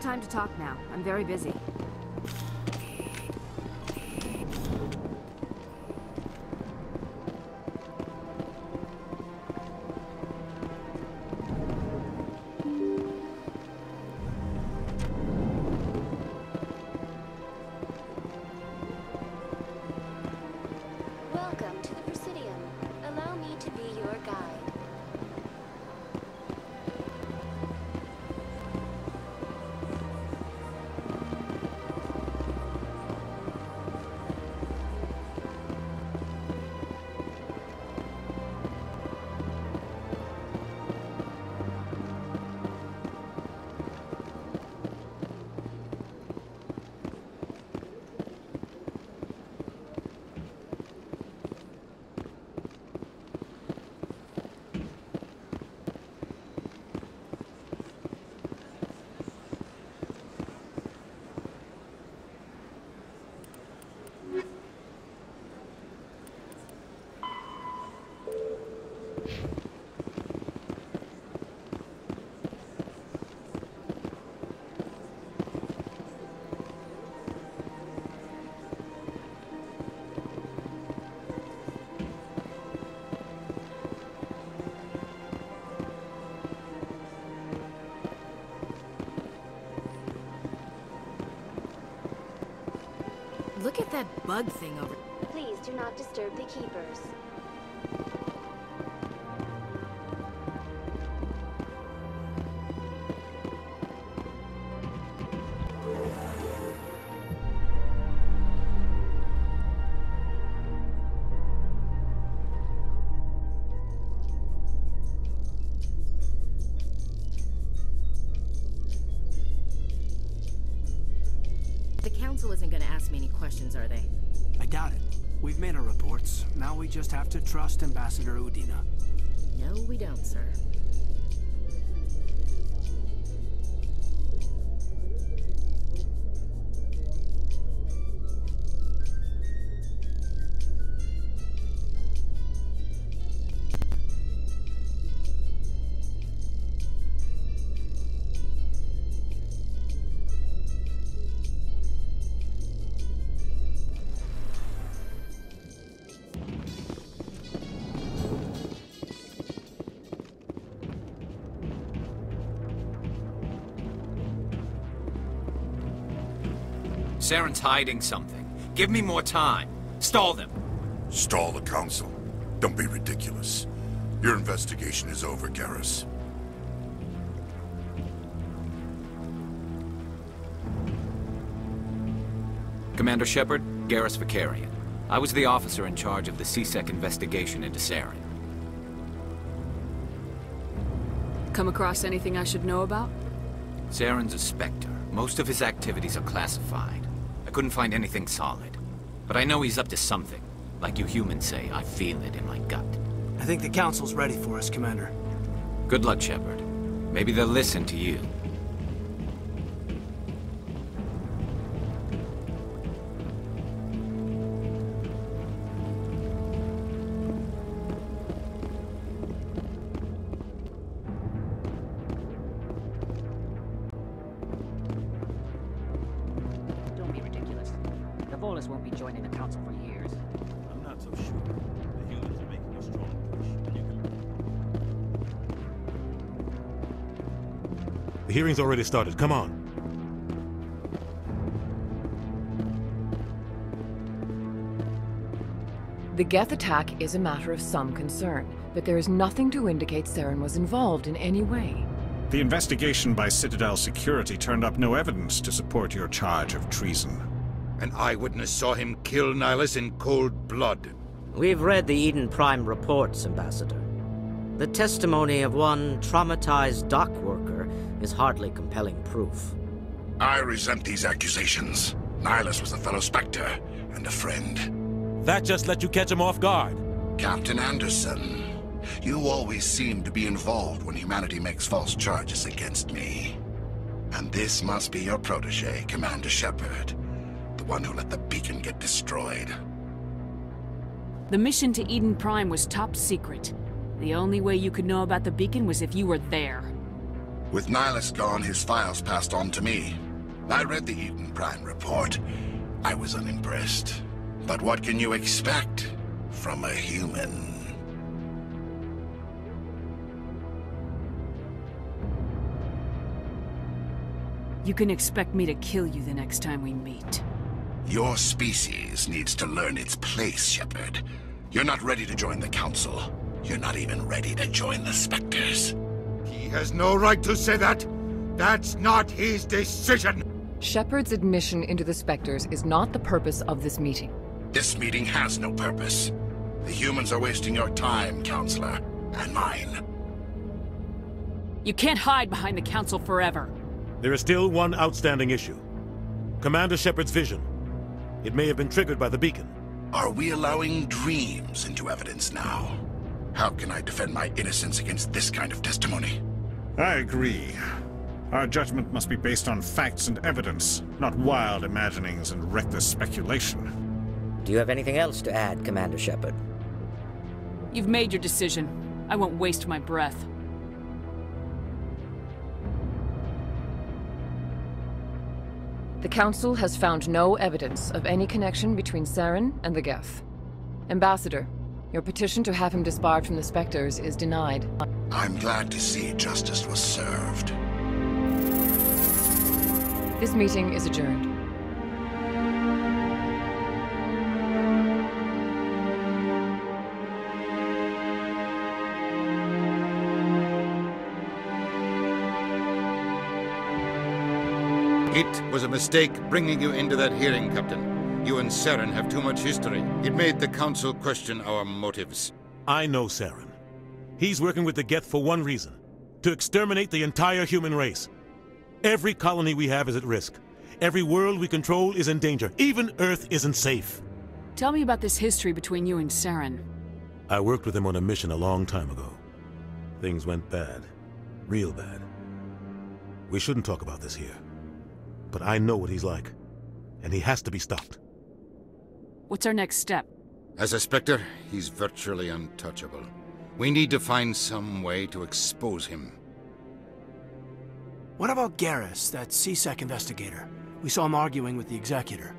time to talk now. I'm very busy. Welcome to the Presidium. Allow me to be your guide. Look at that bug thing over... Please do not disturb the keepers. The council isn't gonna ask me any questions, are they? I doubt it. We've made our reports. Now we just have to trust Ambassador Udina. No, we don't, sir. Saren's hiding something. Give me more time. Stall them. Stall the council? Don't be ridiculous. Your investigation is over, Garrus. Commander Shepard, Garrus Vicarian. I was the officer in charge of the C-Sec investigation into Saren. Come across anything I should know about? Saren's a Spectre. Most of his activities are classified. I couldn't find anything solid. But I know he's up to something. Like you humans say, I feel it in my gut. I think the council's ready for us, Commander. Good luck, Shepard. Maybe they'll listen to you. Don't be ridiculous. The Volus won't be joining the council for years. I'm not so sure. The humans are making a strong push, and you can... The hearing's already started. Come on. The Geth attack is a matter of some concern, but there is nothing to indicate Saren was involved in any way. The investigation by Citadel security turned up no evidence to support your charge of treason. An eyewitness saw him kill Nihilus in cold blood. We've read the Eden Prime reports, Ambassador. The testimony of one traumatized dock worker is hardly compelling proof. I resent these accusations. Nihilus was a fellow Spectre and a friend. That just let you catch him off guard. Captain Anderson, you always seem to be involved when humanity makes false charges against me. And this must be your protege, Commander Shepard. The one who let the beacon get destroyed. The mission to Eden Prime was top secret. The only way you could know about the beacon was if you were there. With Nihilus gone, his files passed on to me. I read the Eden Prime report. I was unimpressed. But what can you expect from a human? You can expect me to kill you the next time we meet. Your species needs to learn its place, Shepard. You're not ready to join the Council. You're not even ready to join the Spectres. He has no right to say that. That's not his decision. Shepard's admission into the Spectres is not the purpose of this meeting. This meeting has no purpose. The humans are wasting your time, Counselor, and mine. You can't hide behind the Council forever. There is still one outstanding issue. Commander Shepard's vision. It may have been triggered by the beacon. Are we allowing dreams into evidence now? How can I defend my innocence against this kind of testimony? I agree. Our judgment must be based on facts and evidence, not wild imaginings and reckless speculation. Do you have anything else to add, Commander Shepard? You've made your decision. I won't waste my breath. The Council has found no evidence of any connection between Saren and the Geth. Ambassador, your petition to have him disbarred from the Spectres is denied. I'm glad to see justice was served. This meeting is adjourned. It was a mistake bringing you into that hearing, Captain. You and Saren have too much history. It made the Council question our motives. I know Saren. He's working with the Geth for one reason. To exterminate the entire human race. Every colony we have is at risk. Every world we control is in danger. Even Earth isn't safe. Tell me about this history between you and Saren. I worked with him on a mission a long time ago. Things went bad. Real bad. We shouldn't talk about this here. But I know what he's like. And he has to be stopped. What's our next step? As a Spectre, he's virtually untouchable. We need to find some way to expose him. What about Garrus, that CSEC investigator? We saw him arguing with the Executor.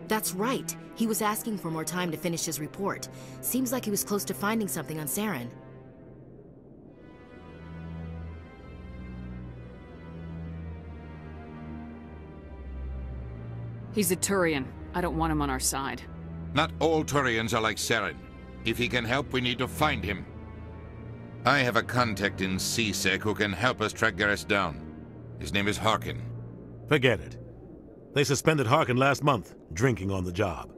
That's right. He was asking for more time to finish his report. Seems like he was close to finding something on Saren. He's a Turian. I don't want him on our side. Not all Turians are like Saren. If he can help, we need to find him. I have a contact in CSEC who can help us track Garrus down. His name is Harkin. Forget it. They suspended Harkin last month, drinking on the job.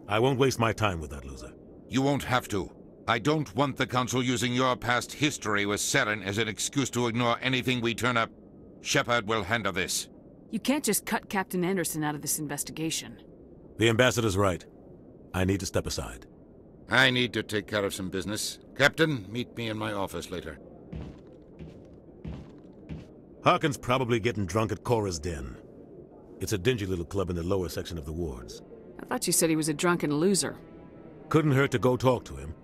I won't waste my time with that loser. You won't have to. I don't want the Council using your past history with Saren as an excuse to ignore anything we turn up. Shepard will handle this. You can't just cut Captain Anderson out of this investigation. The Ambassador's right. I need to step aside. I need to take care of some business. Captain, meet me in my office later. Harkin's probably getting drunk at Cora's Den. It's a dingy little club in the lower section of the wards. I thought you said he was a drunken loser. Couldn't hurt to go talk to him.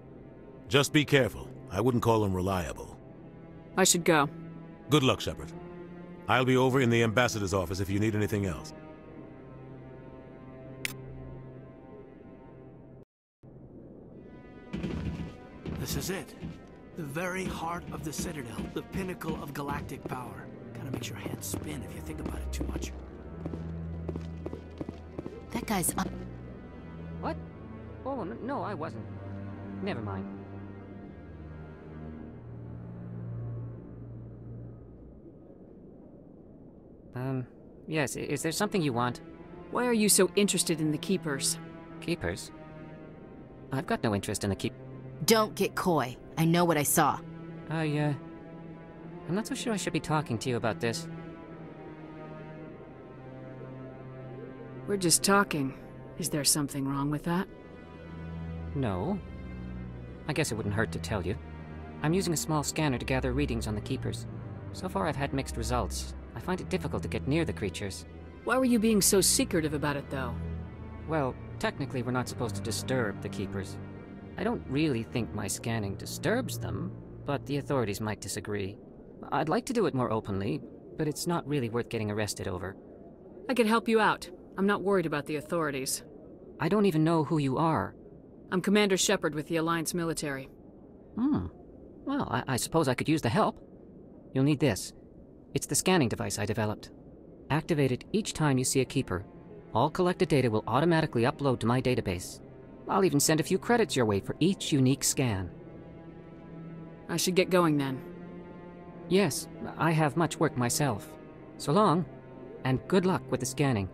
Just be careful. I wouldn't call him reliable. I should go. Good luck, Shepard. I'll be over in the Ambassador's office if you need anything else. This is it. The very heart of the Citadel. The pinnacle of galactic power. Kinda makes your head spin if you think about it too much. That guy's up. What? Oh, no, I wasn't. Never mind. Yes, is there something you want? Why are you so interested in the Keepers? Keepers? I've got no interest in the Don't get coy. I know what I saw. I'm not so sure I should be talking to you about this. We're just talking. Is there something wrong with that? No. I guess it wouldn't hurt to tell you. I'm using a small scanner to gather readings on the Keepers. So far I've had mixed results. I find it difficult to get near the creatures. Why were you being so secretive about it, though? Well, technically we're not supposed to disturb the Keepers. I don't really think my scanning disturbs them, but the authorities might disagree. I'd like to do it more openly, but it's not really worth getting arrested over. I can help you out. I'm not worried about the authorities. I don't even know who you are. I'm Commander Shepard with the Alliance military. Well, I suppose I could use the help. You'll need this. It's the scanning device I developed. Activate it each time you see a keeper. All collected data will automatically upload to my database. I'll even send a few credits your way for each unique scan. I should get going then. Yes, I have much work myself. So long, and good luck with the scanning.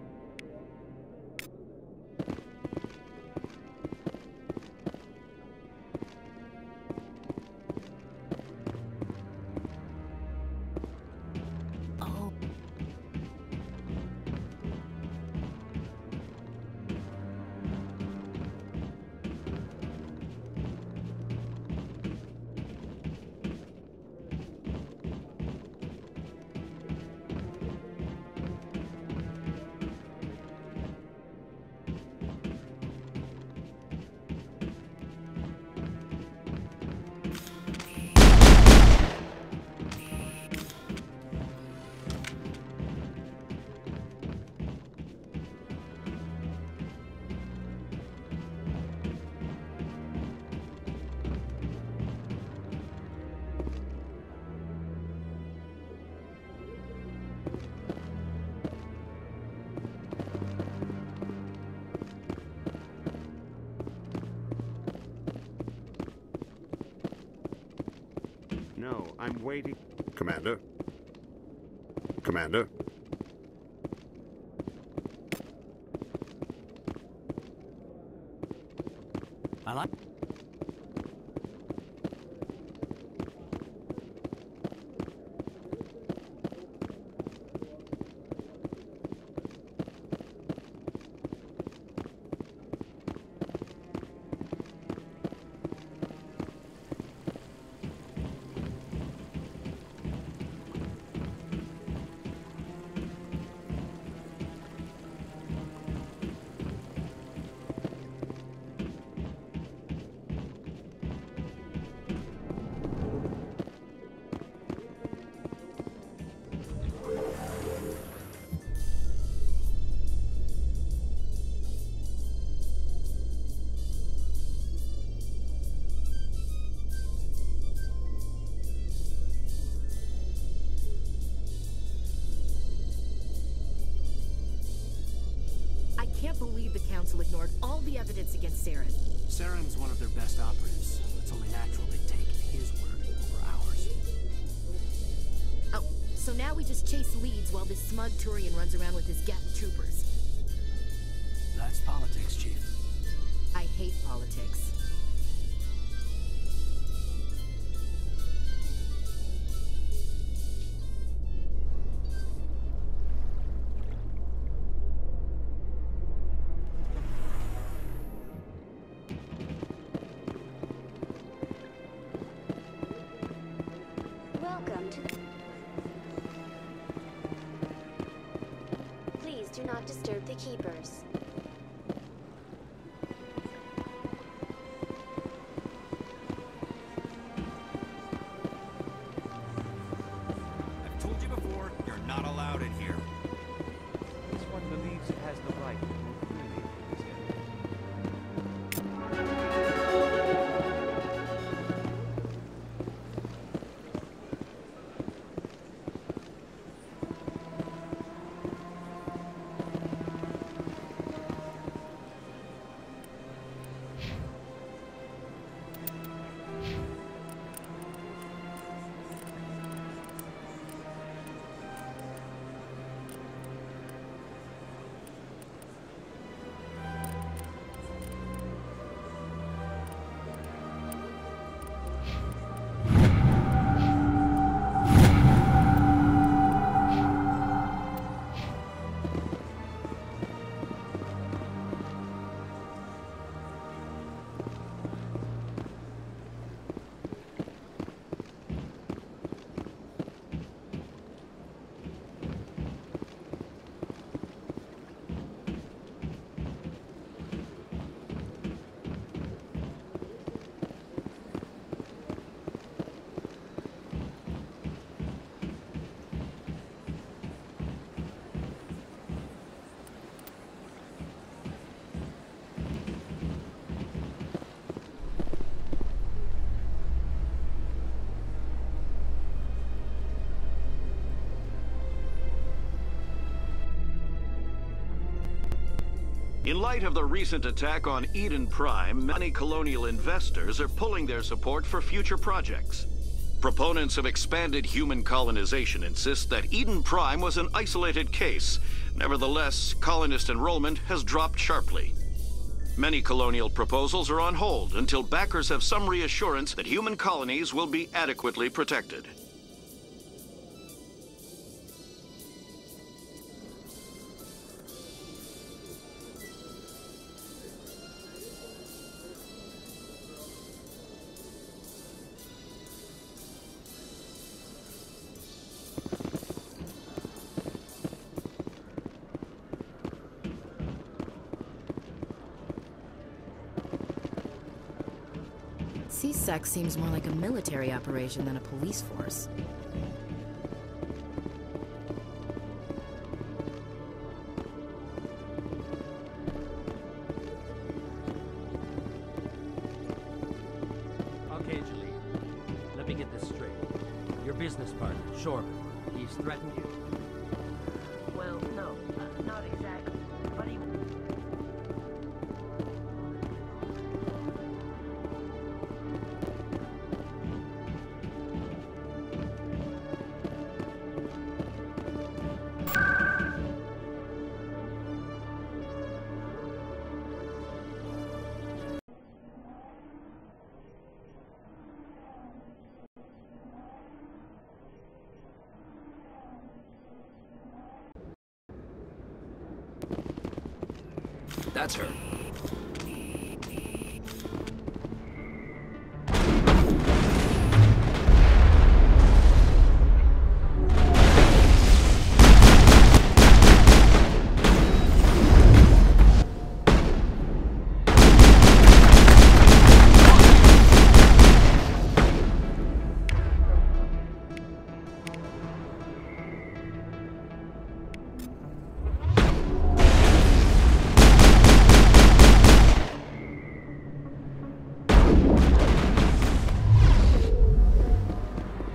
No, I'm waiting. Commander? Commander? I like... I can't believe the Council ignored all the evidence against Saren. Saren's one of their best operatives. It's only natural they take his word over ours. Oh, so now we just chase leads while this smug Turian runs around with his Geth troopers. That's politics, Chief. I hate politics. Welcome to... Please do not disturb the keepers. I've told you before, you're not allowed in here. This one believes it has the right to move freely in this area. In light of the recent attack on Eden Prime, many colonial investors are pulling their support for future projects. Proponents of expanded human colonization insist that Eden Prime was an isolated case. Nevertheless, colonist enrollment has dropped sharply. Many colonial proposals are on hold until backers have some reassurance that human colonies will be adequately protected. CSEC seems more like a military operation than a police force. Okay, Julie. Let me get this straight. Your business partner, Shorman, he's threatened you? Well, no, not exactly. But he... That's her.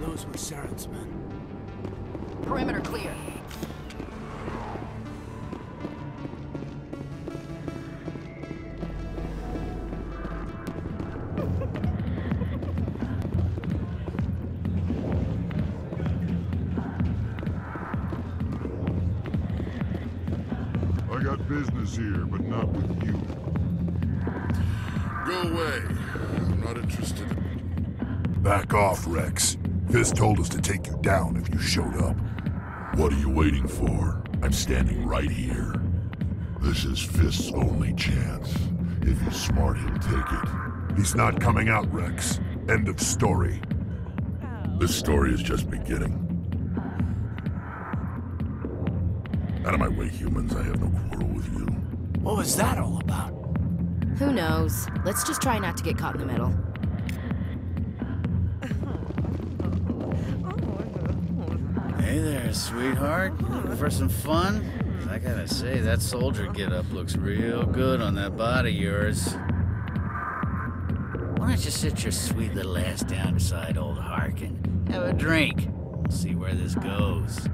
Those were Saren's men. Perimeter clear. I got business here, but not with you. Go away. I'm not interested in... Back off, Rex. Fist told us to take you down if you showed up. What are you waiting for? I'm standing right here. This is Fist's only chance. If he's smart, he'll take it. He's not coming out, Rex. End of story. This story is just beginning. Out of my way, humans. I have no quarrel with you. What was that all about? Who knows? Let's just try not to get caught in the middle. Hey there, sweetheart. Looking for some fun? I gotta say, that soldier getup looks real good on that body of yours. Why don't you sit your sweet little ass down beside old Harkin? Have a drink. We'll see where this goes.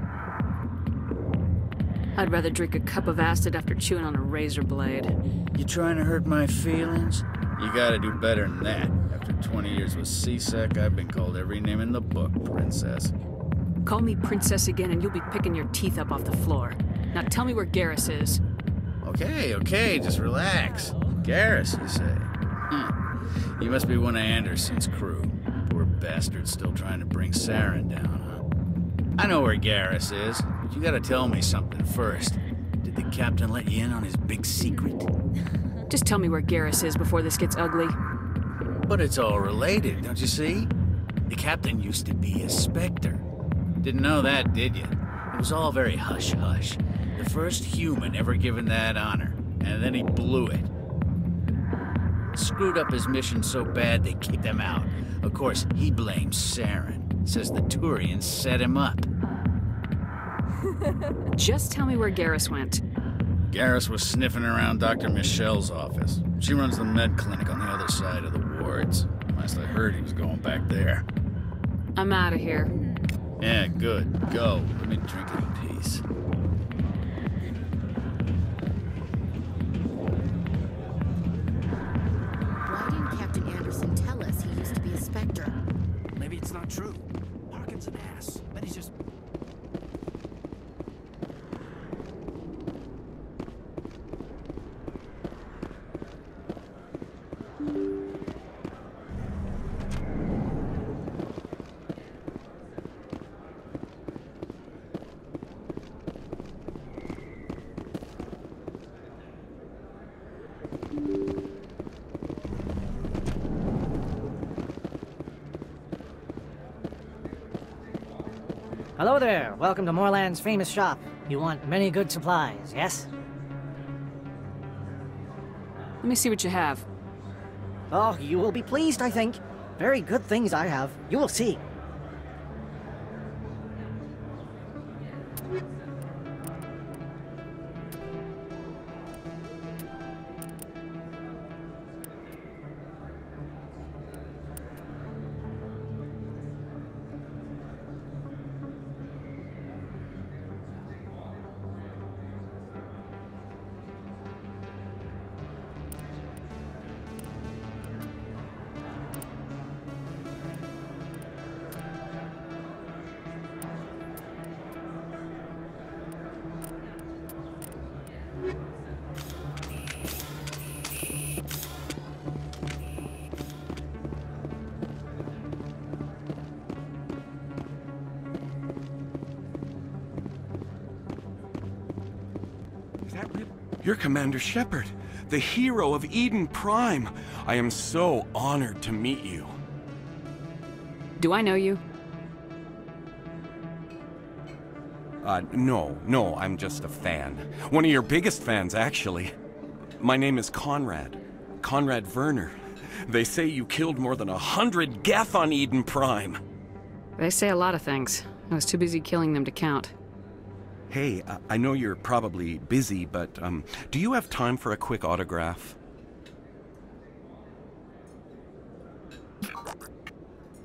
I'd rather drink a cup of acid after chewing on a razor blade. You trying to hurt my feelings? You gotta do better than that. After 20 years with CSEC, I've been called every name in the book, princess. Call me princess again and you'll be picking your teeth up off the floor. Now tell me where Garrus is. Okay, just relax. Garrus, you say? You must be one of Anderson's crew. Poor bastard still trying to bring Saren down, huh? I know where Garrus is, but you gotta tell me something first. Did the captain let you in on his big secret? Just tell me where Garrus is before this gets ugly. But it's all related, don't you see? The captain used to be a Spectre. Didn't know that, did you? It was all very hush-hush. The first human ever given that honor, and then he blew it. Screwed up his mission so bad they kicked him out. Of course, he blames Saren. Says the Turians set him up. Just tell me where Garrus went. Garrus was sniffing around Dr. Michelle's office. She runs the med clinic on the other side of the wards. Last I heard, he was going back there. I'm out of here. Yeah, good. Go. Let me drink in peace. Hello there. Welcome to Moorland's famous shop. You want many good supplies, yes? Let me see what you have. Oh, you will be pleased, I think. Very good things I have. You will see. You're Commander Shepard, the hero of Eden Prime. I am so honored to meet you. Do I know you? No, I'm just a fan. One of your biggest fans, actually. My name is Conrad. Conrad Werner. They say you killed more than 100 Geth on Eden Prime. They say a lot of things. I was too busy killing them to count. Hey, I know you're probably busy, but do you have time for a quick autograph?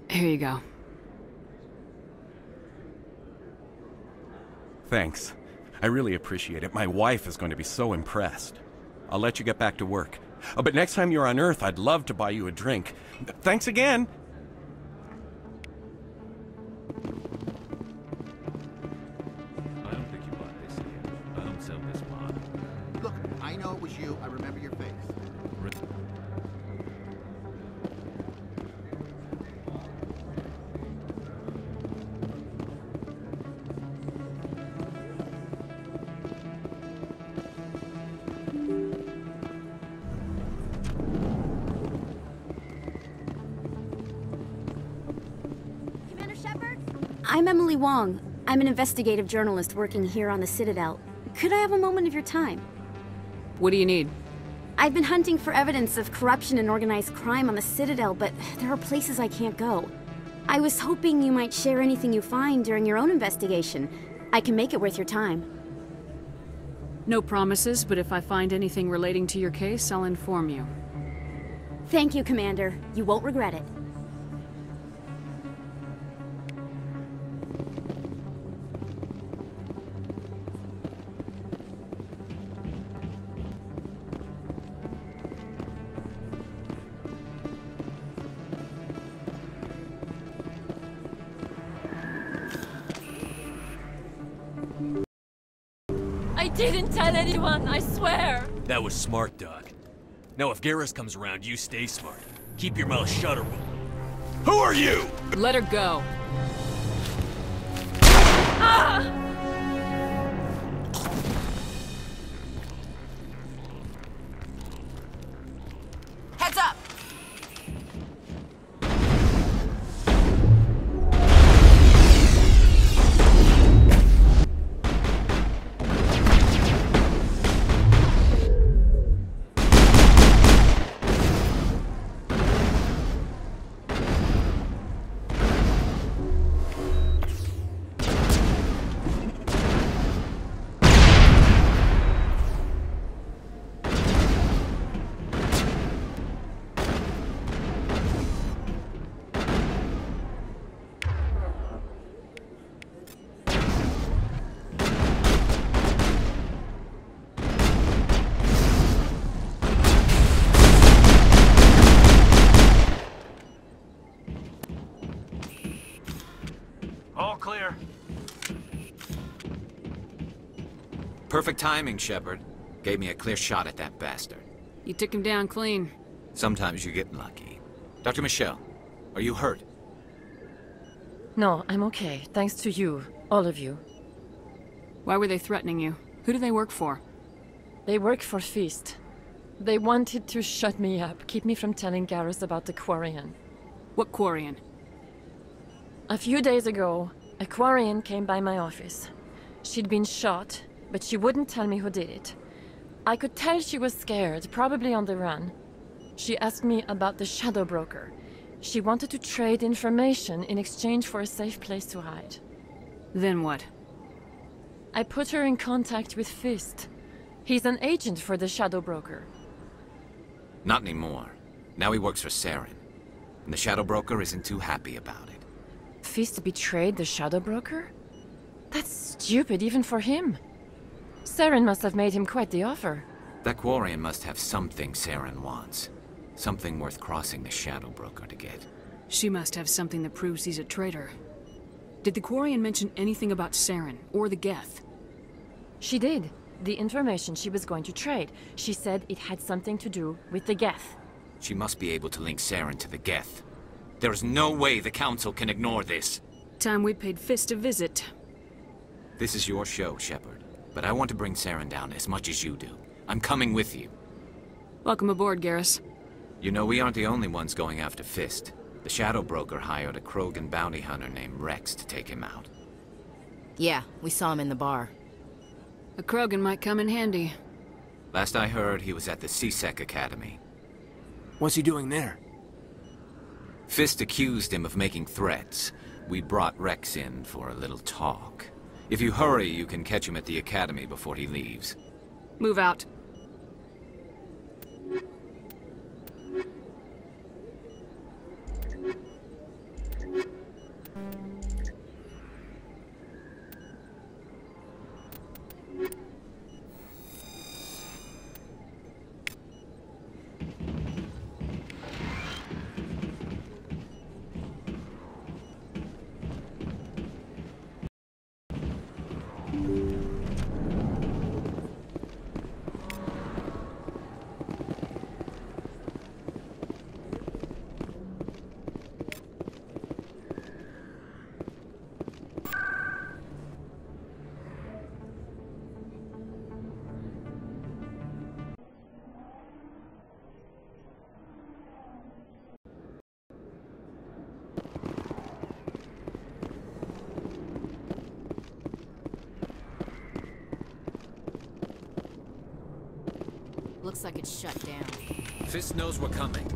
Here you go. Thanks. I really appreciate it. My wife is going to be so impressed. I'll let you get back to work. But next time you're on Earth, I'd love to buy you a drink. Thanks again! Look, I know it was you. I remember your face. Commander Shepard? I'm Emily Wong. I'm an investigative journalist working here on the Citadel. Could I have a moment of your time? What do you need? I've been hunting for evidence of corruption and organized crime on the Citadel, but there are places I can't go. I was hoping you might share anything you find during your own investigation. I can make it worth your time. No promises, but if I find anything relating to your case, I'll inform you. Thank you, Commander. You won't regret it. I didn't tell anyone, I swear! That was smart, Doc. Now if Garrus comes around, you stay smart. Keep your mouth shut or we'll... Who are you? Let her go. Ah! Heads up! All clear. Perfect timing, Shepard. Gave me a clear shot at that bastard. You took him down clean. Sometimes you get lucky. Dr. Michelle, are you hurt? No, I'm okay. Thanks to you. All of you. Why were they threatening you? Who do they work for? They work for Feast. They wanted to shut me up, keep me from telling Garrus about the Quarian. What Quarian? A few days ago, A Quarian came by my office. She'd been shot, but she wouldn't tell me who did it. I could tell she was scared, probably on the run. She asked me about the Shadow Broker. She wanted to trade information in exchange for a safe place to hide. Then what? I put her in contact with Fist. He's an agent for the Shadow Broker. Not anymore. Now he works for Saren. And the Shadow Broker isn't too happy about it. Fist betrayed the Shadow Broker? That's stupid even for him. Saren must have made him quite the offer. That Quarian must have something Saren wants. Something worth crossing the Shadow Broker to get. She must have something that proves he's a traitor. Did the Quarian mention anything about Saren, or the Geth? She did. The information she was going to trade. She said it had something to do with the Geth. She must be able to link Saren to the Geth. There is no way the Council can ignore this. Time we paid Fist a visit. This is your show, Shepard. But I want to bring Saren down as much as you do. I'm coming with you. Welcome aboard, Garrus. You know, we aren't the only ones going after Fist. The Shadow Broker hired a Krogan bounty hunter named Rex to take him out. Yeah, we saw him in the bar. A Krogan might come in handy. Last I heard, he was at the C-Sec Academy. What's he doing there? Fist accused him of making threats. We brought Rex in for a little talk. If you hurry, you can catch him at the Academy before he leaves. Move out. Looks like it's shut down. Fist knows we're coming.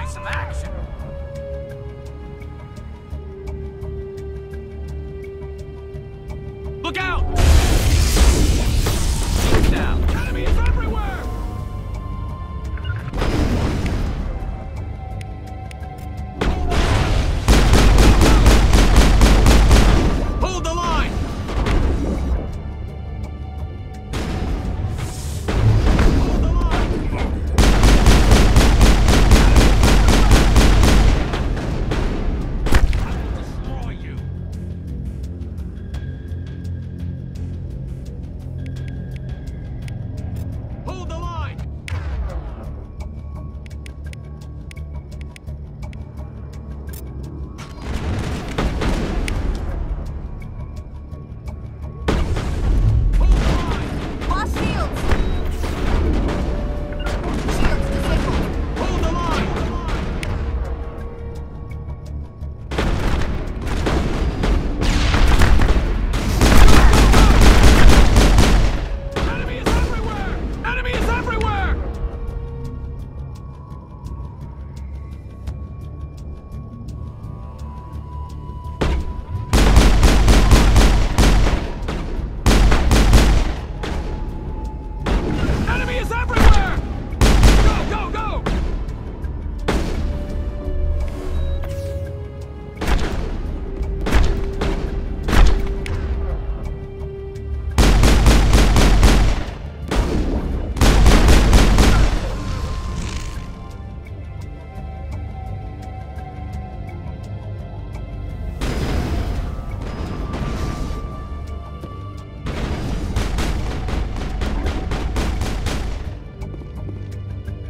Some action. Look out! Now, enemies everywhere! Hold the line! Hold the line!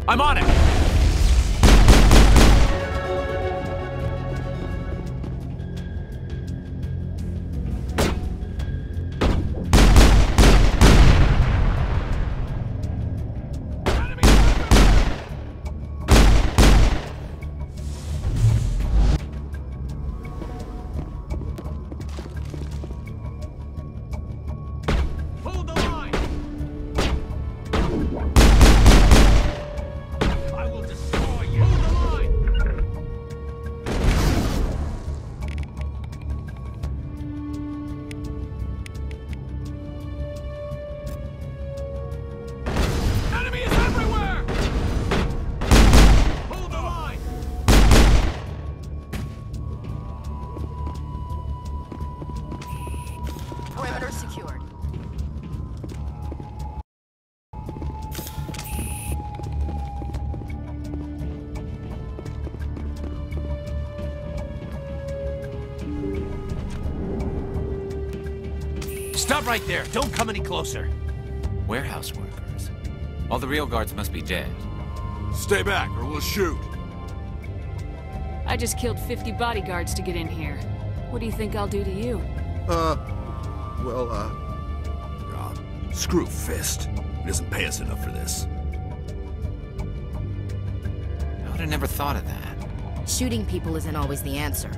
I'm on it! Perimeter secured. Stop right there. Don't come any closer. Warehouse workers. All the real guards must be dead. Stay back or we'll shoot. I just killed 50 bodyguards to get in here. What do you think I'll do to you? Screw Fist. He doesn't pay us enough for this. I would have never thought of that. Shooting people isn't always the answer.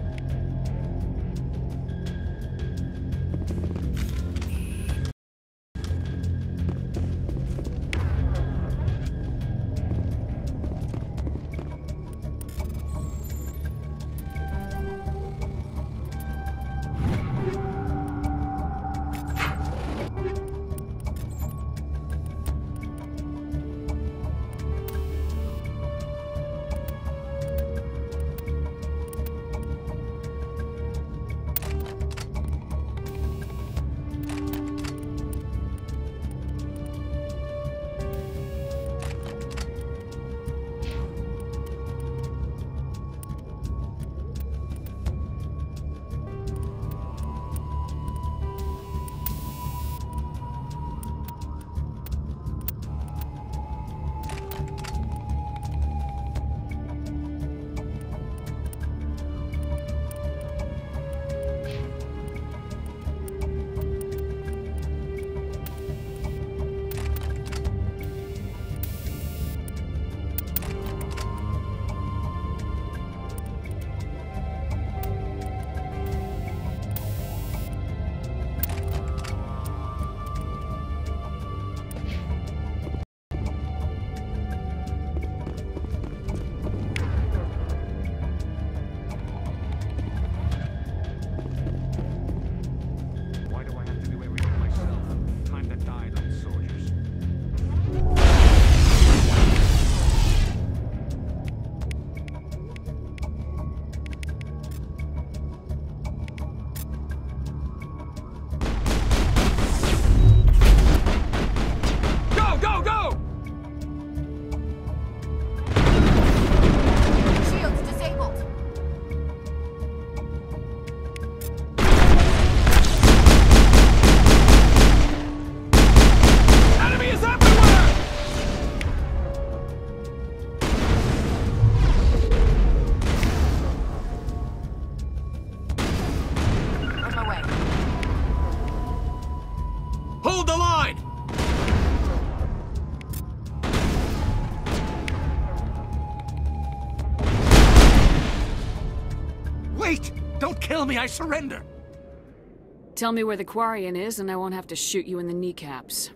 Wait! Don't kill me, I surrender! Tell me where the Quarian is and I won't have to shoot you in the kneecaps.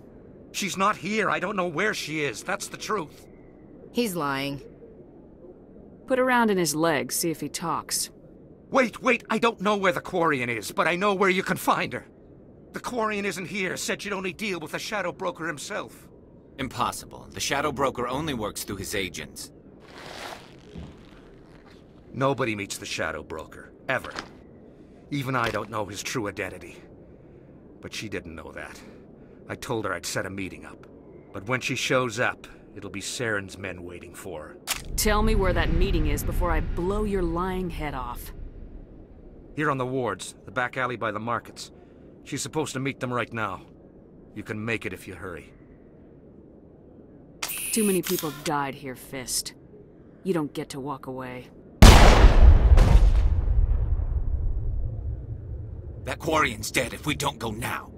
She's not here. I don't know where she is. That's the truth. He's lying. Put a round in his leg, see if he talks. Wait, I don't know where the Quarian is, but I know where you can find her. The Quarian isn't here, said she'd only deal with the Shadow Broker himself. Impossible. The Shadow Broker only works through his agents. Nobody meets the Shadow Broker, ever. Even I don't know his true identity. But she didn't know that. I told her I'd set a meeting up. But when she shows up, it'll be Saren's men waiting for her. Tell me where that meeting is before I blow your lying head off. Here on the wards, the back alley by the markets. She's supposed to meet them right now. You can make it if you hurry. Too many people died here, Fist. You don't get to walk away. That Quarian's dead if we don't go now.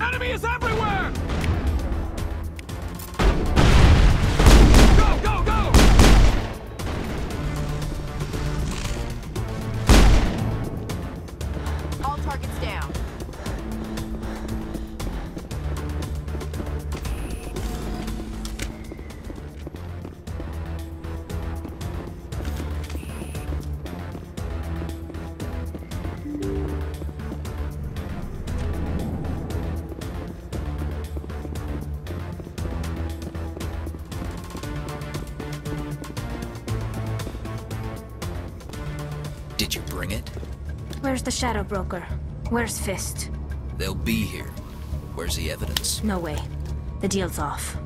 Enemy is everywhere! All targets down. Did you bring it? Where's the Shadow Broker? Where's Fist? They'll be here. Where's the evidence? No way. The deal's off.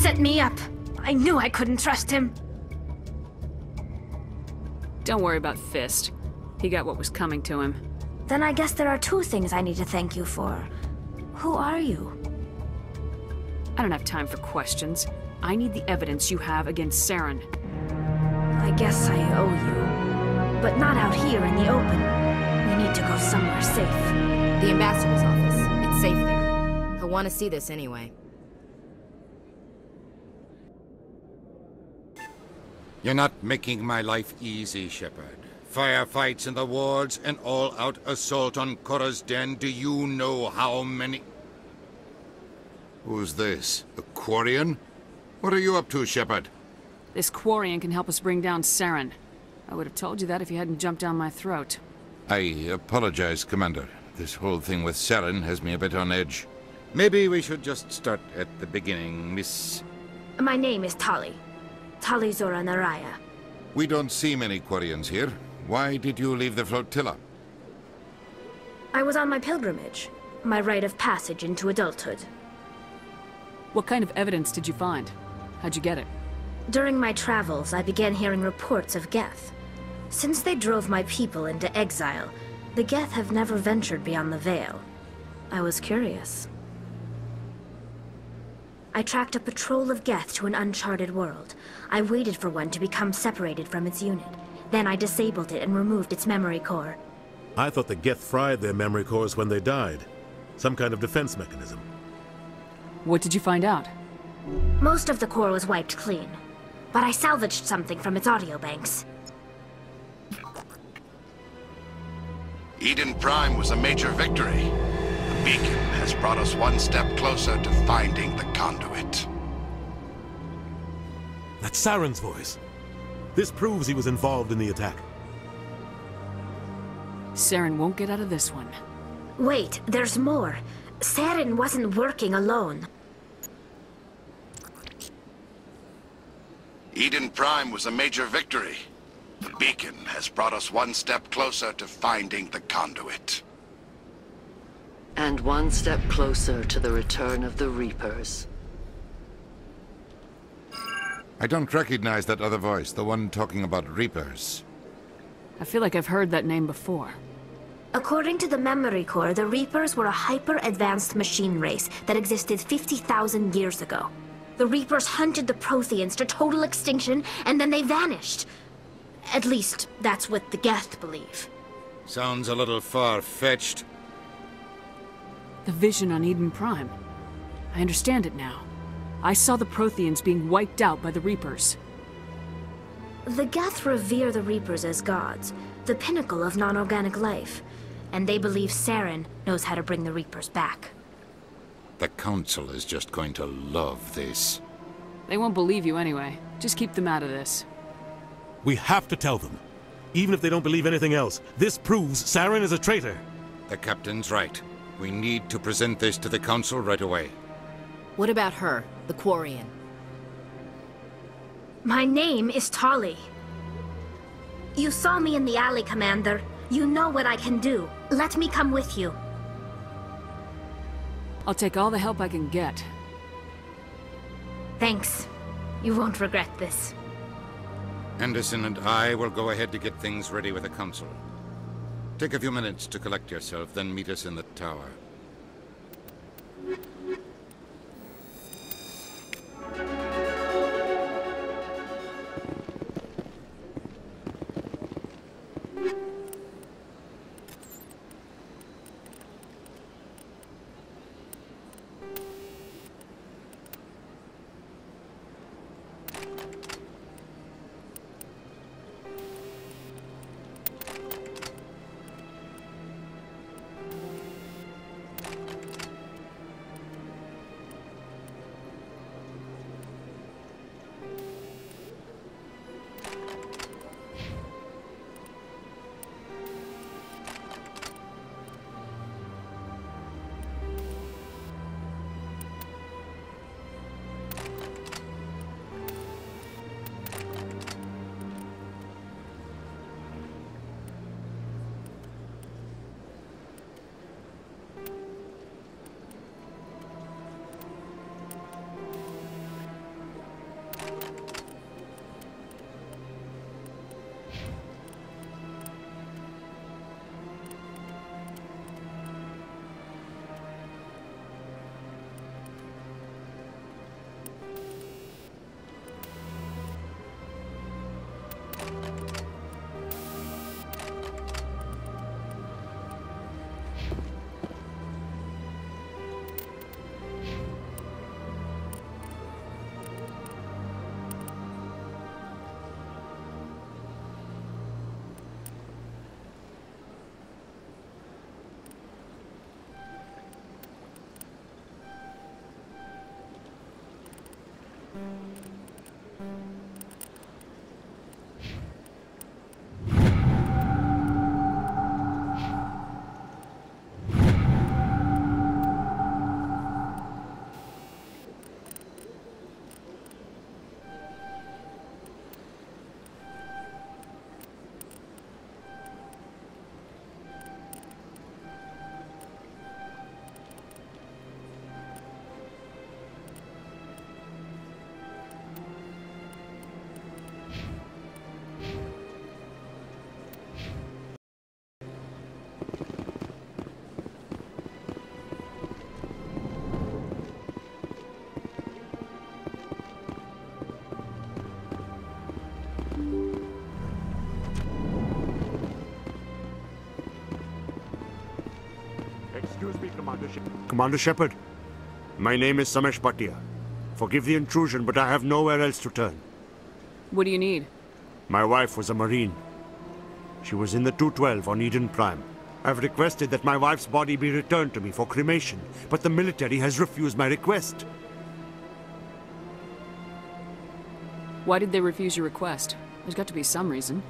Set me up. I knew I couldn't trust him. Don't worry about Fist. He got what was coming to him. Then I guess there are two things I need to thank you for. Who are you? I don't have time for questions. I need the evidence you have against Saren. I guess I owe you. But not out here in the open. We need to go somewhere safe. The ambassador's office. It's safe there. He'll want to see this anyway. You're not making my life easy, Shepard. Firefights in the wards, an all-out assault on Korra's den. Do you know how many... Who's this? A Quarian? What are you up to, Shepard? This Quarian can help us bring down Saren. I would have told you that if you hadn't jumped down my throat. I apologize, Commander. This whole thing with Saren has me a bit on edge. Maybe we should just start at the beginning, Miss... My name is Tali. Tali Zora Naraya. We don't see many Quarians here. Why did you leave the flotilla? I was on my pilgrimage. My rite of passage into adulthood. What kind of evidence did you find? How'd you get it? During my travels, I began hearing reports of Geth. Since they drove my people into exile, the Geth have never ventured beyond the Veil. I was curious. I tracked a patrol of Geth to an uncharted world. I waited for one to become separated from its unit. Then I disabled it and removed its memory core. I thought the Geth fried their memory cores when they died. Some kind of defense mechanism. What did you find out? Most of the core was wiped clean, but I salvaged something from its audio banks. Eden Prime was a major victory. The beacon has brought us one step closer to finding the conduit. That's Saren's voice. This proves he was involved in the attack. Saren won't get out of this one. Wait, there's more. Saren wasn't working alone. Eden Prime was a major victory. The beacon has brought us one step closer to finding the conduit. And one step closer to the return of the Reapers. I don't recognize that other voice, the one talking about Reapers. I feel like I've heard that name before. According to the memory core, the Reapers were a hyper-advanced machine race that existed 50,000 years ago. The Reapers hunted the Protheans to total extinction, and then they vanished. At least, that's what the Geth believe. Sounds a little far-fetched. The vision on Eden Prime. I understand it now. I saw the Protheans being wiped out by the Reapers. The Geth revere the Reapers as gods, the pinnacle of non-organic life. And they believe Saren knows how to bring the Reapers back. The Council is just going to love this. They won't believe you anyway. Just keep them out of this. We have to tell them. Even if they don't believe anything else, this proves Saren is a traitor. The Captain's right. We need to present this to the Council right away. What about her, the Quarian? My name is Tali. You saw me in the alley, Commander. You know what I can do. Let me come with you. I'll take all the help I can get. Thanks. You won't regret this. Anderson and I will go ahead to get things ready with the Council. Take a few minutes to collect yourself, then meet us in the tower. Commander Shepard, my name is Samesh Bhatia. Forgive the intrusion, but I have nowhere else to turn. What do you need? My wife was a Marine. She was in the 212 on Eden Prime. I've requested that my wife's body be returned to me for cremation, but the military has refused my request. Why did they refuse your request? There's got to be some reason.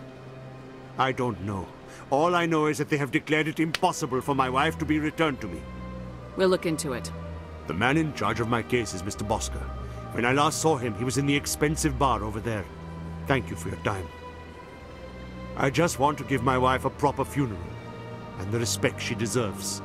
I don't know. All I know is that they have declared it impossible for my wife to be returned to me. We'll look into it. The man in charge of my case is Mr. Bosker. When I last saw him, he was in the expensive bar over there. Thank you for your time. I just want to give my wife a proper funeral, and the respect she deserves.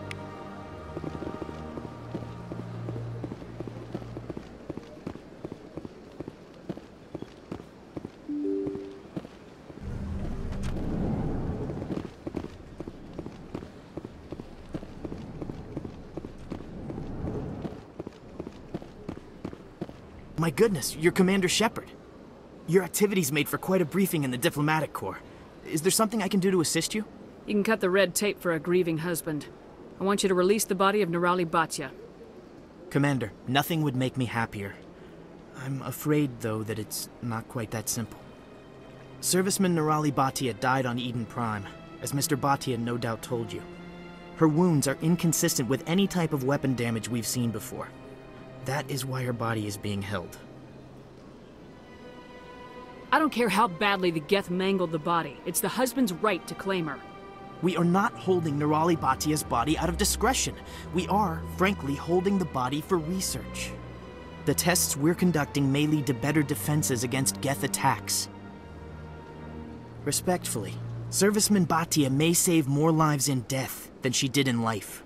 My goodness, you're Commander Shepard. Your activities made for quite a briefing in the Diplomatic Corps. Is there something I can do to assist you? You can cut the red tape for a grieving husband. I want you to release the body of Nirali Bhatia. Commander, nothing would make me happier. I'm afraid, though, that it's not quite that simple. Serviceman Nirali Bhatia died on Eden Prime, as Mr. Bhatia no doubt told you. Her wounds are inconsistent with any type of weapon damage we've seen before. That is why her body is being held. I don't care how badly the Geth mangled the body. It's the husband's right to claim her. We are not holding Nirali Bhatia's body out of discretion. We are, frankly, holding the body for research. The tests we're conducting may lead to better defenses against Geth attacks. Respectfully, Serviceman Bhatia may save more lives in death than she did in life.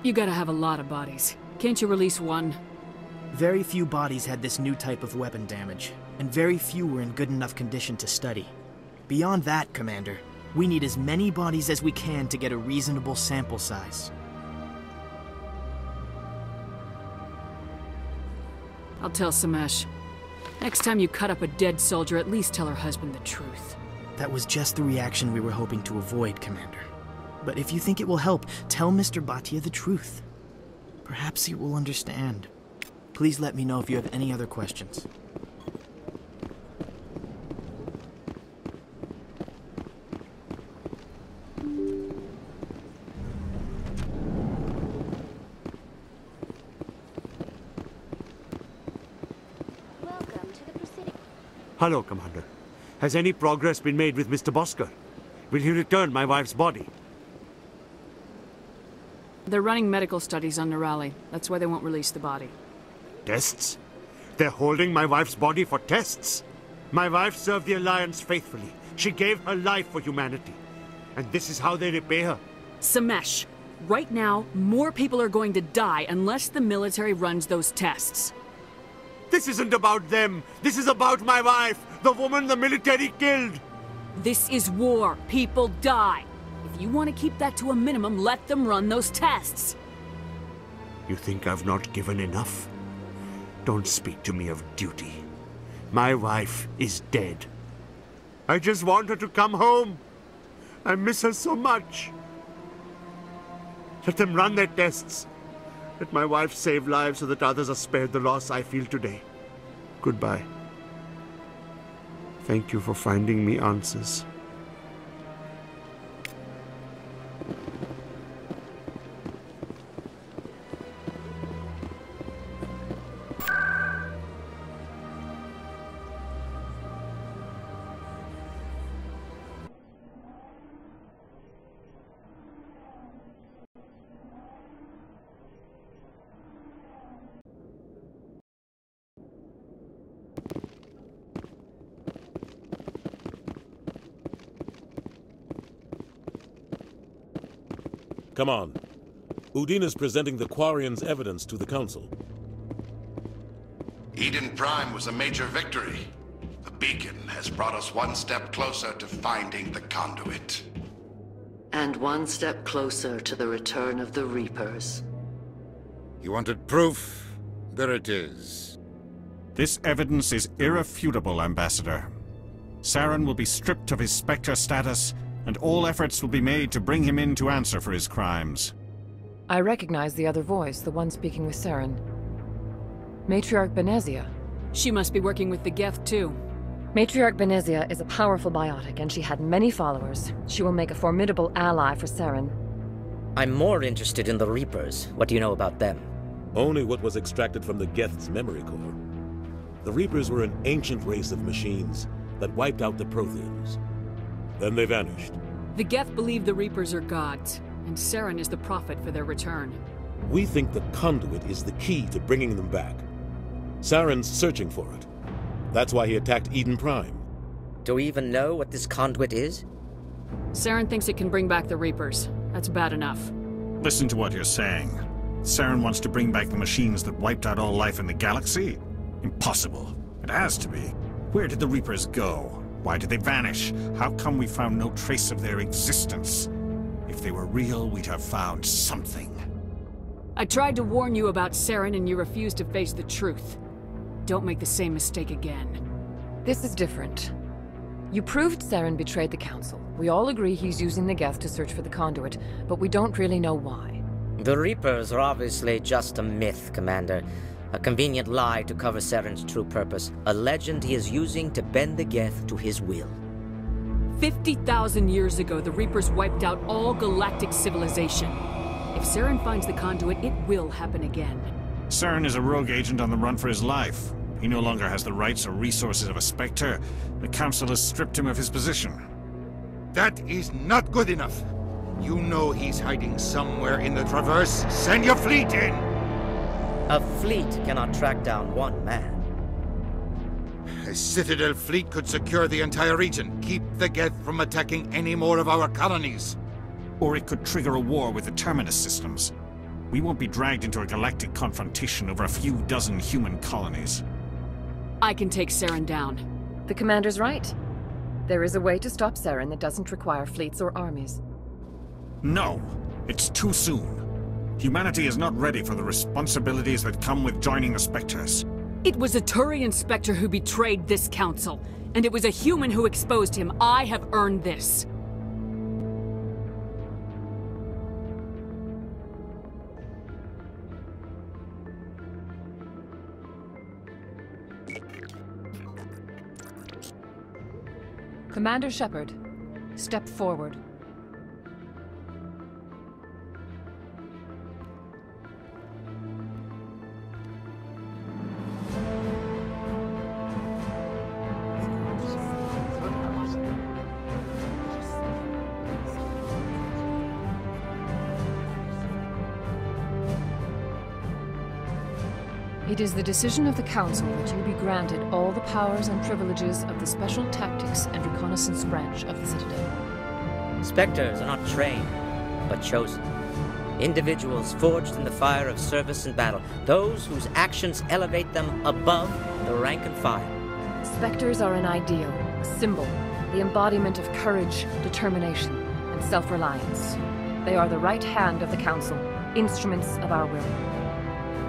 You gotta have a lot of bodies. Can't you release one? Very few bodies had this new type of weapon damage, and very few were in good enough condition to study. Beyond that, Commander, we need as many bodies as we can to get a reasonable sample size. I'll tell Samesh. Next time you cut up a dead soldier, at least tell her husband the truth. That was just the reaction we were hoping to avoid, Commander. But if you think it will help, tell Mr. Bhatia the truth. Perhaps he will understand. Please let me know if you have any other questions. Hello, Commander. Has any progress been made with Mr. Bosker? Will he return my wife's body? They're running medical studies on Nirali. That's why they won't release the body. Tests? They're holding my wife's body for tests? My wife served the Alliance faithfully. She gave her life for humanity. And this is how they repay her. Samesh, right now, more people are going to die unless the military runs those tests. This isn't about them. This is about my wife, the woman the military killed. This is war. People die. If you want to keep that to a minimum, let them run those tests. You think I've not given enough? Don't speak to me of duty. My wife is dead. I just want her to come home. I miss her so much. Let them run their tests. Let my wife save lives so that others are spared the loss I feel today. Goodbye. Thank you for finding me answers. Come on. Udine is presenting the Quarians' evidence to the Council. Eden Prime was a major victory. The beacon has brought us one step closer to finding the conduit. And one step closer to the return of the Reapers. You wanted proof? There it is. This evidence is irrefutable, Ambassador. Saren will be stripped of his Spectre status, and all efforts will be made to bring him in to answer for his crimes. I recognize the other voice, the one speaking with Saren. Matriarch Benezia. She must be working with the Geth, too. Matriarch Benezia is a powerful biotic, and she had many followers. She will make a formidable ally for Saren. I'm more interested in the Reapers. What do you know about them? Only what was extracted from the Geth's memory core. The Reapers were an ancient race of machines that wiped out the Protheans. Then they vanished. The Geth believe the Reapers are gods, and Saren is the prophet for their return. We think the conduit is the key to bringing them back. Saren's searching for it. That's why he attacked Eden Prime. Do we even know what this conduit is? Saren thinks it can bring back the Reapers. That's bad enough. Listen to what you're saying. Saren wants to bring back the machines that wiped out all life in the galaxy? Impossible. It has to be. Where did the Reapers go? Why did they vanish? How come we found no trace of their existence? If they were real, we'd have found something. I tried to warn you about Saren and you refused to face the truth. Don't make the same mistake again. This is different. You proved Saren betrayed the Council. We all agree he's using the Geth to search for the conduit, but we don't really know why. The Reapers are obviously just a myth, Commander. A convenient lie to cover Saren's true purpose. A legend he is using to bend the Geth to his will. 50,000 years ago, the Reapers wiped out all galactic civilization. If Saren finds the conduit, it will happen again. Saren is a rogue agent on the run for his life. He no longer has the rights or resources of a Spectre. The Council has stripped him of his position. That is not good enough. You know he's hiding somewhere in the Traverse. Send your fleet in! A fleet cannot track down one man. A Citadel fleet could secure the entire region, keep the Geth from attacking any more of our colonies. Or it could trigger a war with the Terminus systems. We won't be dragged into a galactic confrontation over a few dozen human colonies. I can take Saren down. The Commander's right. There is a way to stop Saren that doesn't require fleets or armies. No, it's too soon. Humanity is not ready for the responsibilities that come with joining the Spectres. It was a Turian Spectre who betrayed this council, and it was a human who exposed him. I have earned this. Commander Shepard, step forward. It is the decision of the Council that you be granted all the powers and privileges of the Special Tactics and Reconnaissance Branch of the Citadel. Spectres are not trained, but chosen. Individuals forged in the fire of service and battle. Those whose actions elevate them above the rank and file. Spectres are an ideal, a symbol, the embodiment of courage, determination, and self-reliance. They are the right hand of the Council, instruments of our will.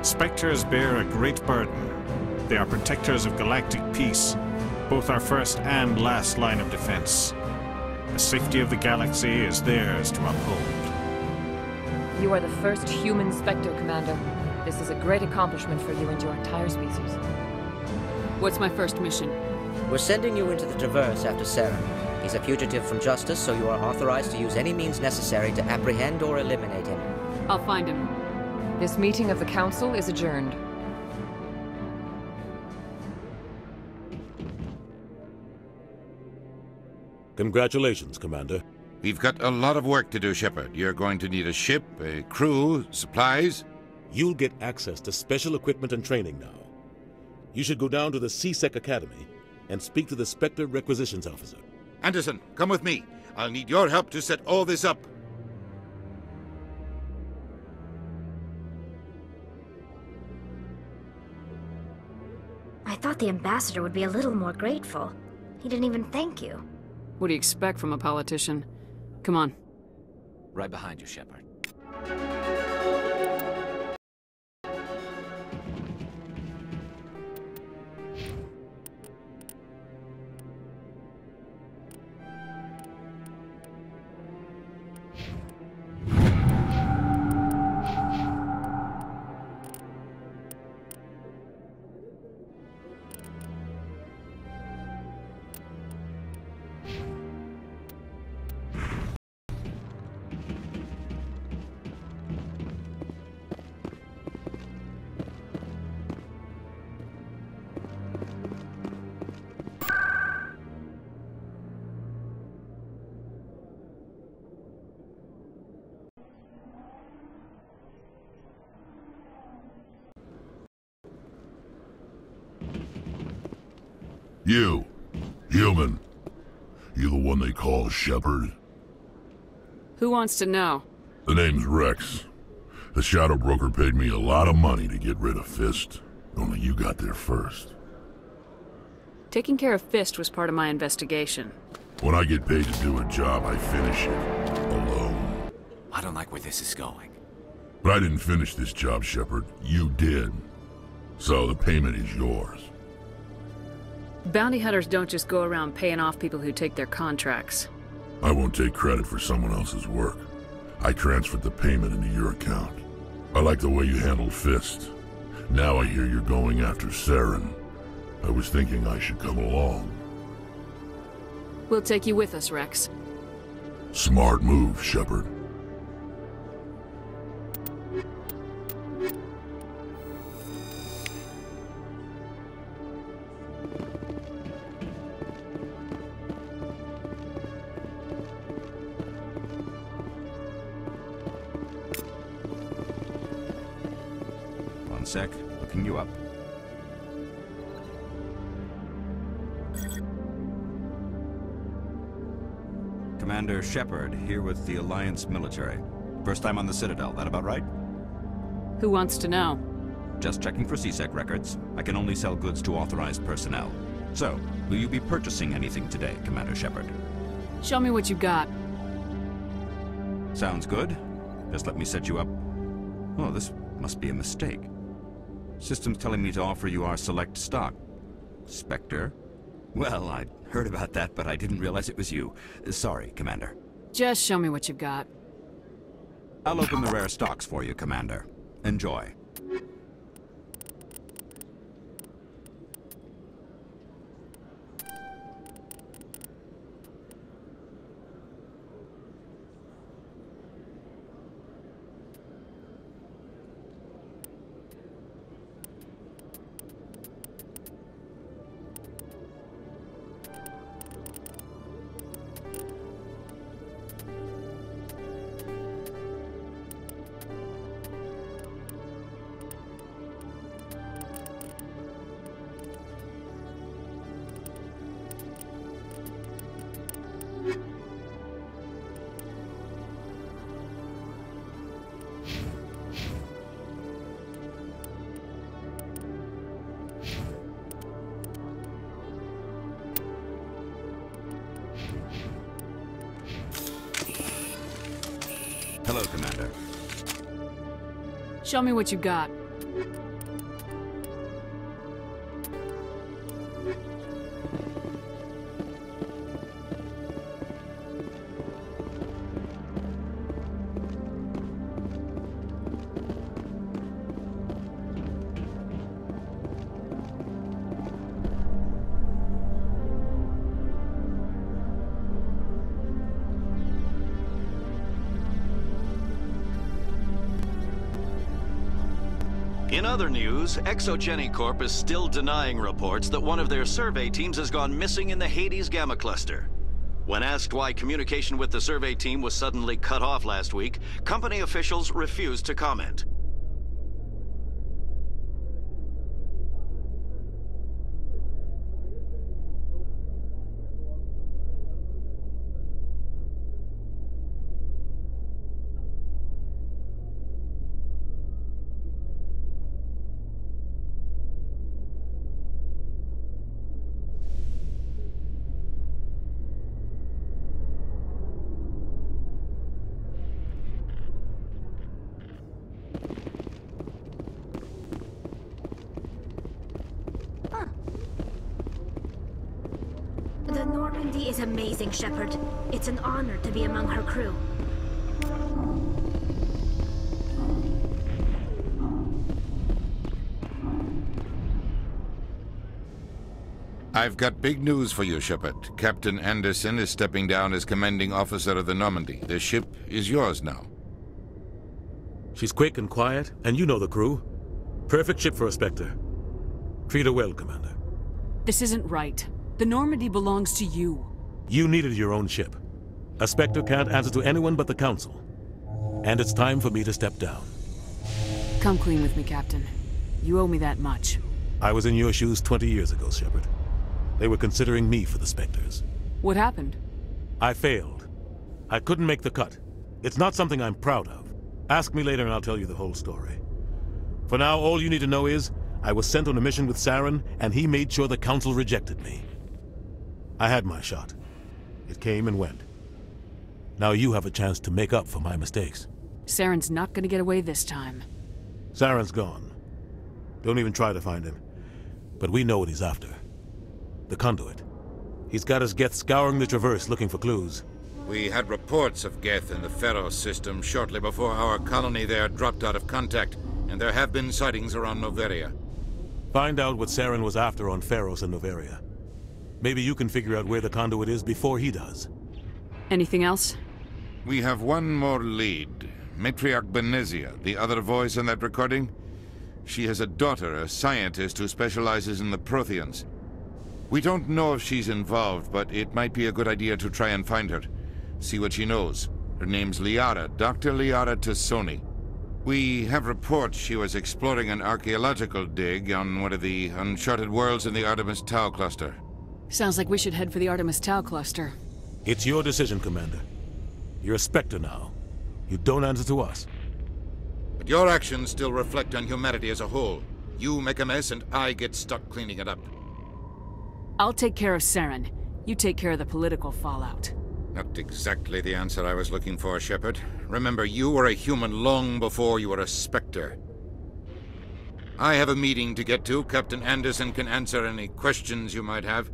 Spectres bear a great burden. They are protectors of galactic peace, both our first and last line of defense. The safety of the galaxy is theirs to uphold. You are the first human Spectre, Commander. This is a great accomplishment for you and your entire species. What's my first mission? We're sending you into the Traverse after Saren. He's a fugitive from justice, so you are authorized to use any means necessary to apprehend or eliminate him. I'll find him. This meeting of the Council is adjourned. Congratulations, Commander. We've got a lot of work to do, Shepard. You're going to need a ship, a crew, supplies. You'll get access to special equipment and training now. You should go down to the C-Sec Academy and speak to the Spectre Requisitions Officer. Anderson, come with me. I'll need your help to set all this up. I thought the ambassador would be a little more grateful. He didn't even thank you. What do you expect from a politician? Come on. Right behind you, Shepard. You, human. You the one they call Shepard? Who wants to know? The name's Rex. The Shadow Broker paid me a lot of money to get rid of Fist. Only you got there first. Taking care of Fist was part of my investigation. When I get paid to do a job, I finish it. Alone. I don't like where this is going. But I didn't finish this job, Shepard. You did. So the payment is yours. Bounty hunters don't just go around paying off people who take their contracts. I won't take credit for someone else's work. I transferred the payment into your account. I like the way you handled Fist. Now I hear you're going after Saren. I was thinking I should come along. We'll take you with us, Rex. Smart move, Shepard. One sec, looking you up. Commander Shepard, here with the Alliance military. First time on the Citadel, that about right? Who wants to know? Just checking for CSEC records. I can only sell goods to authorized personnel. So, will you be purchasing anything today, Commander Shepard? Show me what you got. Sounds good. Just let me set you up. Oh, this must be a mistake. System's telling me to offer you our select stock. Spectre? Well, I'd heard about that, but I didn't realize it was you. Sorry, Commander. Just show me what you've got. I'll open the rare stocks for you, Commander. Enjoy. Hello, Commander. Show me what you got. In other news, Exogeny Corp is still denying reports that one of their survey teams has gone missing in the Hades Gamma Cluster. When asked why communication with the survey team was suddenly cut off last week, company officials refused to comment. The Normandy is amazing, Shepard. It's an honor to be among her crew. I've got big news for you, Shepard. Captain Anderson is stepping down as commanding officer of the Normandy. The ship is yours now. She's quick and quiet, and you know the crew. Perfect ship for a Spectre. Treat her well, Commander. This isn't right. The Normandy belongs to you. You needed your own ship. A Spectre can't answer to anyone but the Council. And it's time for me to step down. Come clean with me, Captain. You owe me that much. I was in your shoes 20 years ago, Shepard. They were considering me for the Spectres. What happened? I failed. I couldn't make the cut. It's not something I'm proud of. Ask me later and I'll tell you the whole story. For now, all you need to know is, I was sent on a mission with Saren, and he made sure the Council rejected me. I had my shot. It came and went. Now you have a chance to make up for my mistakes. Saren's not gonna get away this time. Saren's gone. Don't even try to find him. But we know what he's after. The conduit. He's got his Geth scouring the Traverse looking for clues. We had reports of Geth in the Pharos system shortly before our colony there dropped out of contact, and there have been sightings around Noveria. Find out what Saren was after on Pharos and Noveria. Maybe you can figure out where the conduit is before he does. Anything else? We have one more lead. Matriarch Benezia, the other voice in that recording. She has a daughter, a scientist who specializes in the Protheans. We don't know if she's involved, but it might be a good idea to try and find her. See what she knows. Her name's Liara, Dr. Liara Tassoni. We have reports she was exploring an archaeological dig on one of the uncharted worlds in the Artemis Tau cluster. Sounds like we should head for the Artemis Tau cluster. It's your decision, Commander. You're a Spectre now. You don't answer to us. But your actions still reflect on humanity as a whole. You make a mess and I get stuck cleaning it up. I'll take care of Saren. You take care of the political fallout. Not exactly the answer I was looking for, Shepard. Remember, you were a human long before you were a Spectre. I have a meeting to get to. Captain Anderson can answer any questions you might have.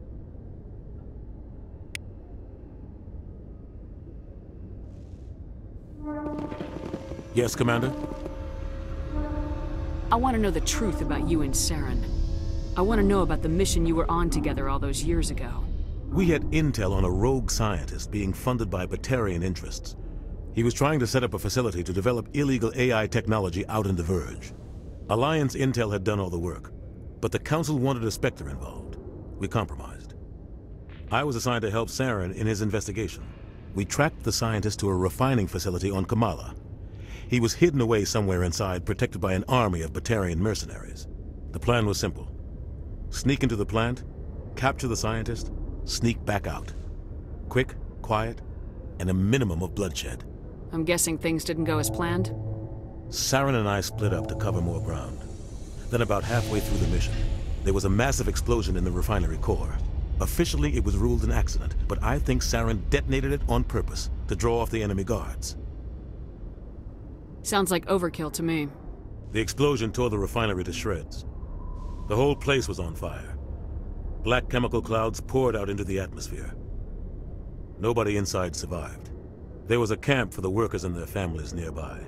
Yes, Commander? I want to know the truth about you and Saren. I want to know about the mission you were on together all those years ago. We had intel on a rogue scientist being funded by Batarian interests. He was trying to set up a facility to develop illegal AI technology out in the Verge. Alliance intel had done all the work, but the Council wanted a Spectre involved. We compromised. I was assigned to help Saren in his investigation. We tracked the scientist to a refining facility on Kamala. He was hidden away somewhere inside, protected by an army of Batarian mercenaries. The plan was simple. Sneak into the plant, capture the scientist, sneak back out. Quick, quiet, and a minimum of bloodshed. I'm guessing things didn't go as planned? Saren and I split up to cover more ground. Then about halfway through the mission, there was a massive explosion in the refinery core. Officially, it was ruled an accident, but I think Saren detonated it on purpose to draw off the enemy guards. Sounds like overkill to me. The explosion tore the refinery to shreds. The whole place was on fire. Black chemical clouds poured out into the atmosphere. Nobody inside survived. There was a camp for the workers and their families nearby.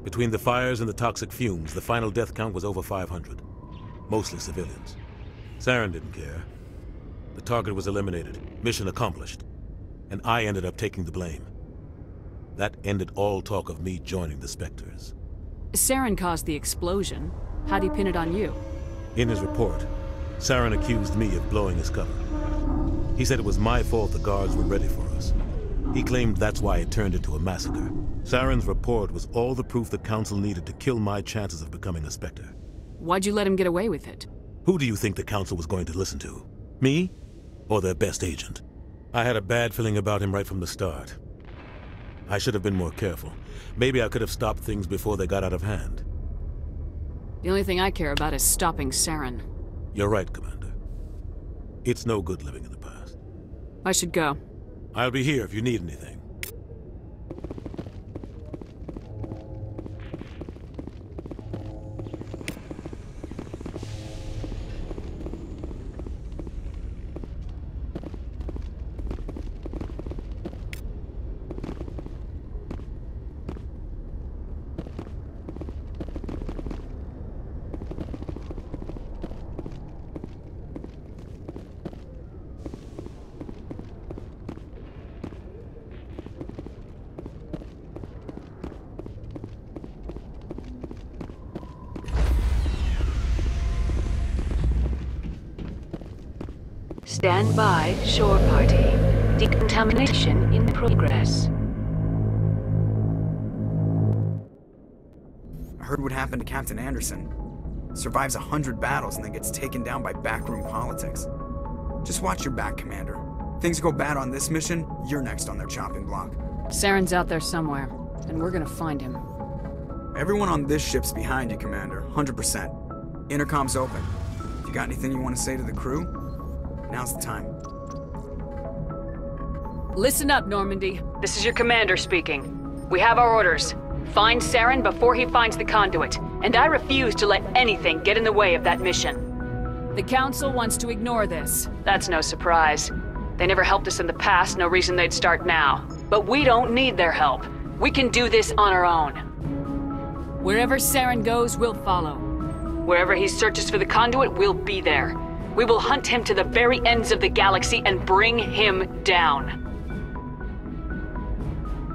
Between the fires and the toxic fumes, the final death count was over 500. Mostly civilians. Saren didn't care. The target was eliminated, mission accomplished. And I ended up taking the blame. That ended all talk of me joining the Spectres. Saren caused the explosion. How'd he pin it on you? In his report, Saren accused me of blowing his cover. He said it was my fault the guards were ready for us. He claimed that's why it turned into a massacre. Saren's report was all the proof the Council needed to kill my chances of becoming a Spectre. Why'd you let him get away with it? Who do you think the Council was going to listen to? Me? Or their best agent? I had a bad feeling about him right from the start. I should have been more careful. Maybe I could have stopped things before they got out of hand. The only thing I care about is stopping Saren. You're right, Commander. It's no good living in the past. I should go. I'll be here if you need anything. Stand by, shore party. Decontamination in progress. I heard what happened to Captain Anderson. Survives 100 battles and then gets taken down by backroom politics. Just watch your back, Commander. Things go bad on this mission, you're next on their chopping block. Saren's out there somewhere, and we're gonna find him. Everyone on this ship's behind you, Commander. 100%. Intercom's open. If you got anything you want to say to the crew, now's the time. Listen up, Normandy. This is your commander speaking. We have our orders. Find Saren before he finds the conduit, and I refuse to let anything get in the way of that mission. The Council wants to ignore this. That's no surprise. They never helped us in the past, no reason they'd start now. But we don't need their help. We can do this on our own. Wherever Saren goes, we'll follow. Wherever he searches for the conduit, we'll be there. We will hunt him to the very ends of the galaxy and bring him down.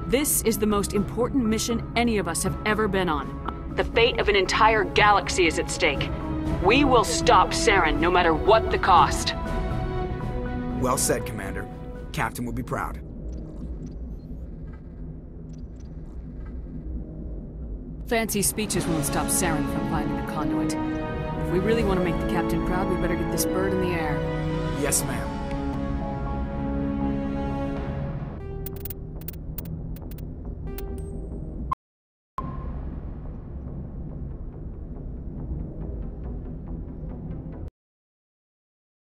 This is the most important mission any of us have ever been on. The fate of an entire galaxy is at stake. We will stop Saren no matter what the cost. Well said, Commander. Captain will be proud. Fancy speeches won't stop Saren from finding the conduit. If we really want to make the captain proud, we better get this bird in the air. Yes, ma'am.